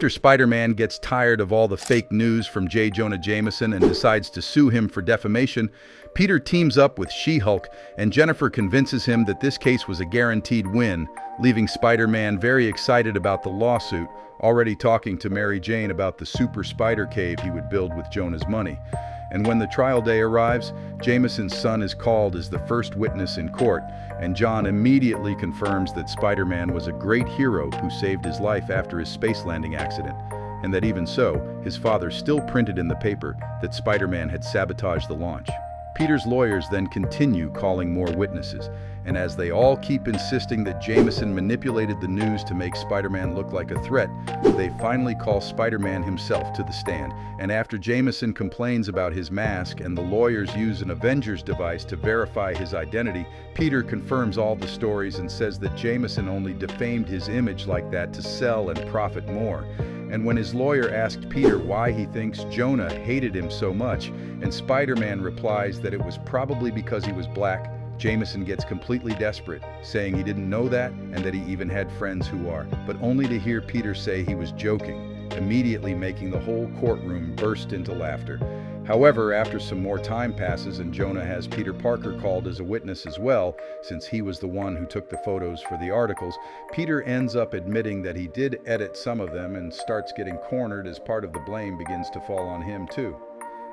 After Spider-Man gets tired of all the fake news from J. Jonah Jameson and decides to sue him for defamation, Peter teams up with She-Hulk, and Jennifer convinces him that this case was a guaranteed win, leaving Spider-Man very excited about the lawsuit, already talking to Mary Jane about the super spider cave he would build with Jonah's money. And when the trial day arrives, Jameson's son is called as the first witness in court, and John immediately confirms that Spider-Man was a great hero who saved his life after his space landing accident, and that even so, his father still printed in the paper that Spider-Man had sabotaged the launch. Peter's lawyers then continue calling more witnesses, and as they all keep insisting that Jameson manipulated the news to make Spider-Man look like a threat, they finally call Spider-Man himself to the stand. And after Jameson complains about his mask and the lawyers use an Avengers device to verify his identity, Peter confirms all the stories and says that Jameson only defamed his image like that to sell and profit more. And when his lawyer asked Peter why he thinks Jonah hated him so much, and Spider-Man replies that it was probably because he was black, Jameson gets completely desperate, saying he didn't know that and that he even had friends who are, but only to hear Peter say he was joking, immediately making the whole courtroom burst into laughter. However, after some more time passes and Jonah has Peter Parker called as a witness as well, since he was the one who took the photos for the articles, Peter ends up admitting that he did edit some of them and starts getting cornered as part of the blame begins to fall on him too.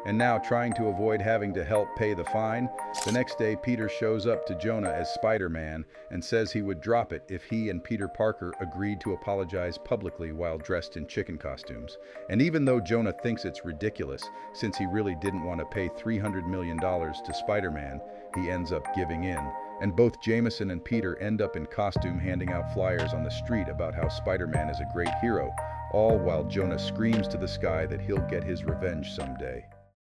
And now, trying to avoid having to help pay the fine, the next day Peter shows up to Jonah as Spider-Man and says he would drop it if he and Peter Parker agreed to apologize publicly while dressed in chicken costumes. And even though Jonah thinks it's ridiculous, since he really didn't want to pay $300 million to Spider-Man, he ends up giving in. And both Jameson and Peter end up in costume handing out flyers on the street about how Spider-Man is a great hero, all while Jonah screams to the sky that he'll get his revenge someday.